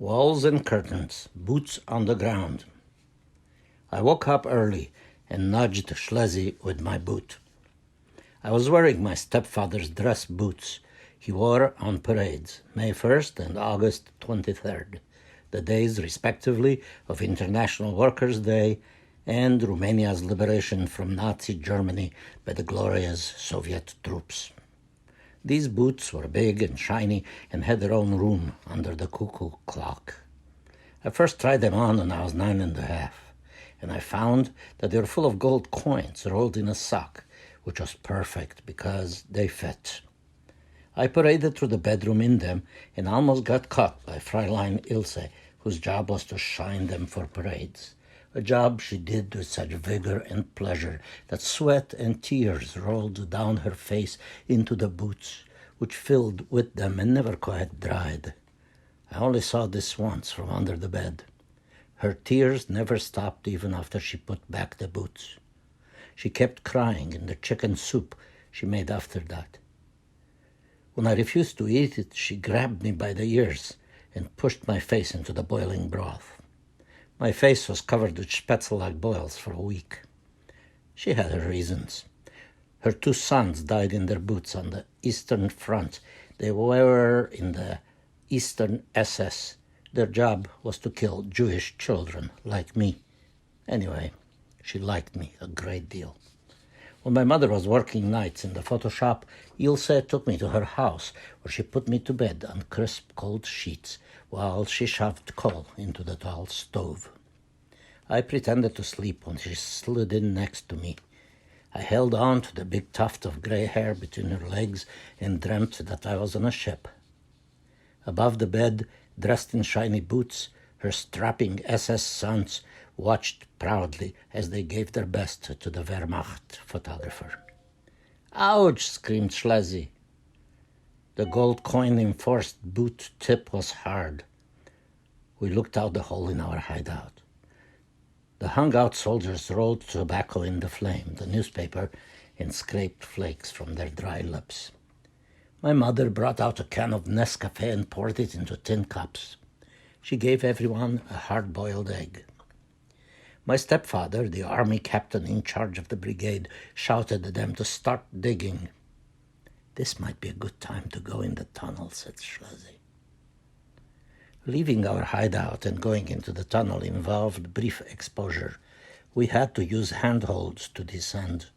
Walls and curtains, boots on the ground. I woke up early and nudged Schlesi with my boot. I was wearing my stepfather's dress boots he wore on parades, May 1st and August 23rd, the days respectively of International Workers' Day and Romania's liberation from Nazi Germany by the glorious Soviet troops. These boots were big and shiny and had their own room under the cuckoo clock. I first tried them on when I was 9.5, and I found that they were full of gold coins rolled in a sock, which was perfect because they fit. I paraded through the bedroom in them and almost got caught by Fräulein Ilse, whose job was to shine them for parades, a job she did with such vigor and pleasure that sweat and tears rolled down her face into the boots, which filled with them and never quite dried. I only saw this once from under the bed. Her tears never stopped even after she put back the boots. She kept crying in the chicken soup she made after that. When I refused to eat it, she grabbed me by the ears and pushed my face into the boiling broth. My face was covered with spätzle-like boils for a week. She had her reasons. Her 2 sons died in their boots on the Eastern Front. They were in the Eastern SS. Their job was to kill Jewish children like me. Anyway, she liked me a great deal. When my mother was working nights in the photo shop, Ilse took me to her house, where she put me to bed on crisp, cold sheets while she shoved coal into the tall stove. I pretended to sleep when she slid in next to me. I held on to the big tuft of gray hair between her legs and dreamt that I was on a ship. Above the bed, dressed in shiny boots, her strapping SS sons watched proudly as they gave their best to the Wehrmacht photographer. "Ouch!" screamed Schlesi. The gold coin-enforced boot tip was hard. We looked out the hole in our hideout. The hung-out soldiers rolled tobacco in the flame, the newspaper, and scraped flakes from their dry lips. My mother brought out a can of Nescafé and poured it into tin cups. She gave everyone a hard-boiled egg. My stepfather, the army captain in charge of the brigade, shouted at them to start digging. "This might be a good time to go in the tunnel," said Schlesi. Leaving our hideout and going into the tunnel involved brief exposure. We had to use handholds to descend.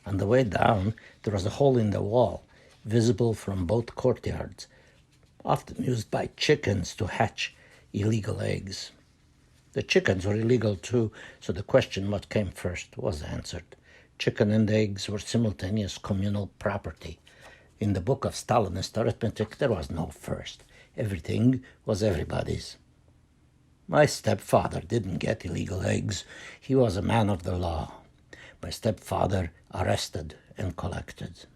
On the way down, there was a hole in the wall, visible from both courtyards, often used by chickens to hatch illegal eggs. The chickens were illegal too, so the question what came first was answered. Chicken and eggs were simultaneous communal property. In the book of Stalinist arithmetic, there was no first. Everything was everybody's. My stepfather didn't get illegal eggs. He was a man of the law. My stepfather arrested and collected.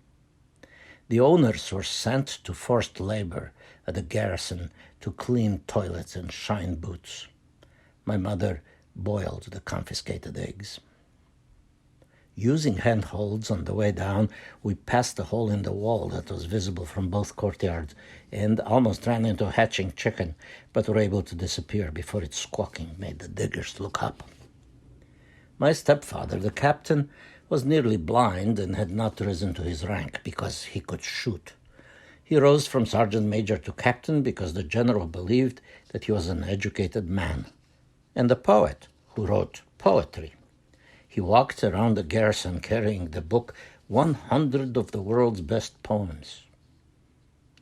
The owners were sent to forced labor at the garrison to clean toilets and shine boots. My mother boiled the confiscated eggs. Using handholds on the way down, we passed a hole in the wall that was visible from both courtyards and almost ran into a hatching chicken, but were able to disappear before its squawking made the diggers look up. My stepfather, the captain, was nearly blind and had not risen to his rank because he could shoot. He rose from sergeant major to captain because the general believed that he was an educated man, and a poet who wrote poetry. He walked around the garrison carrying the book 100 of the world's best poems.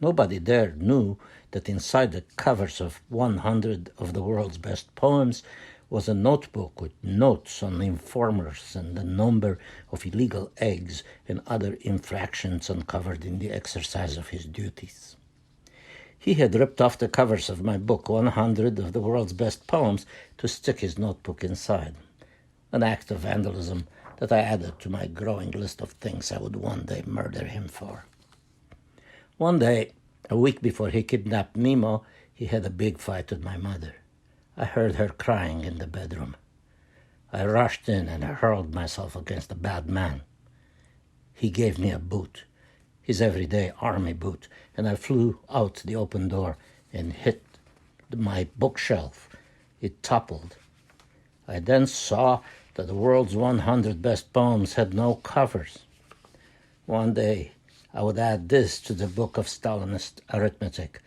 Nobody there knew that inside the covers of 100 of the world's best poems was a notebook with notes on informers and the number of illegal eggs and other infractions uncovered in the exercise of his duties. He had ripped off the covers of my book, 100 of the world's best poems, to stick his notebook inside, an act of vandalism that I added to my growing list of things I would one day murder him for. One day, a week before he kidnapped Nemo, he had a big fight with my mother. I heard her crying in the bedroom. I rushed in and hurled myself against the bad man. He gave me a boot, his everyday army boot, and I flew out the open door and hit my bookshelf. It toppled. I then saw that the world's 100 best poems had no covers. One day, I would add this to the book of Stalinist arithmetic.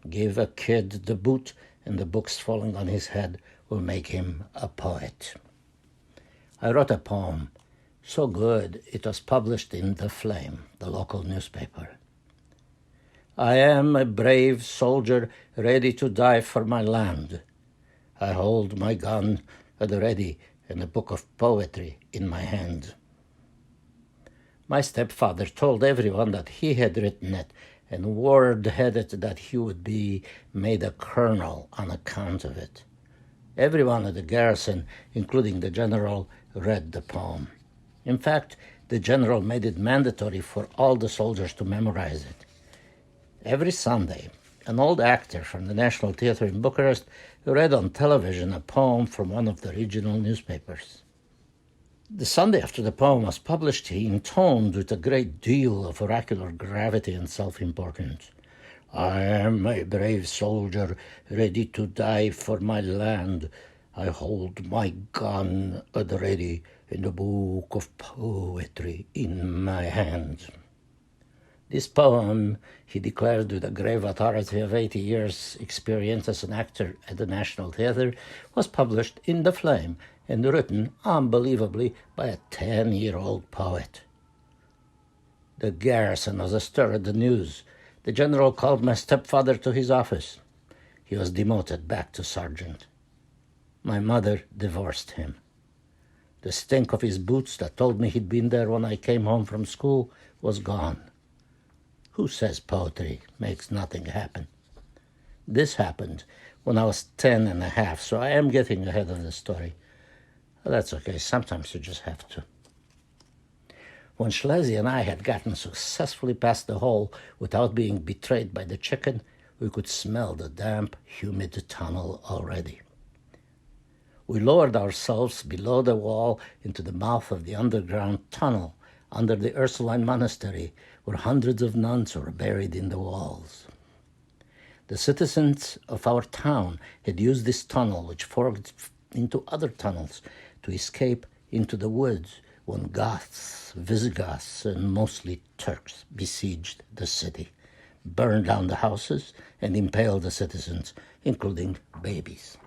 Give a kid the boot, and the books falling on his head will make him a poet. I wrote a poem, so good it was published in The Flame, the local newspaper. I am a brave soldier ready to die for my land. I hold my gun at the ready and a book of poetry in my hand. My stepfather told everyone that he had written it, and word-headed that he would be made a colonel on account of it. Everyone at the garrison, including the general, read the poem. In fact, the general made it mandatory for all the soldiers to memorize it. Every Sunday, an old actor from the National Theatre in Bucharest read on television a poem from one of the regional newspapers. The Sunday after the poem was published, he intoned with a great deal of oracular gravity and self-importance. I am a brave soldier, ready to die for my land. I hold my gun at the ready and a book of poetry in my hand. This poem, he declared with a grave authority of 80 years' experience as an actor at the National Theatre, was published in The Flame and written, unbelievably, by a 10-year-old poet. The garrison was astir at the news. The general called my stepfather to his office. He was demoted back to sergeant. My mother divorced him. The stink of his boots that told me he'd been there when I came home from school was gone. Who says poetry makes nothing happen? This happened when I was 10 and a half, so I am getting ahead of the story. Well, that's okay. Sometimes you just have to. When Schlesy and I had gotten successfully past the hole without being betrayed by the chicken, we could smell the damp, humid tunnel already. We lowered ourselves below the wall into the mouth of the underground tunnel under the Ursuline Monastery, where hundreds of nuns were buried in the walls. The citizens of our town had used this tunnel, which forked into other tunnels, to escape into the woods when Goths, Visigoths, and mostly Turks besieged the city, burned down the houses, and impaled the citizens, including babies.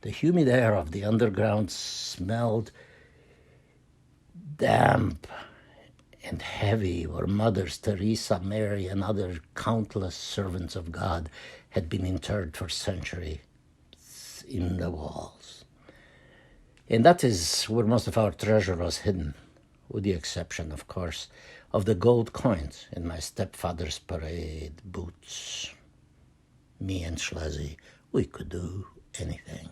The humid air of the underground smelled damp and heavy, where Mothers Teresa, Mary, and other countless servants of God had been interred for centuries in the walls. And that is where most of our treasure was hidden, with the exception, of course, of the gold coins in my stepfather's parade boots. Me and Schlesy, we could do anything.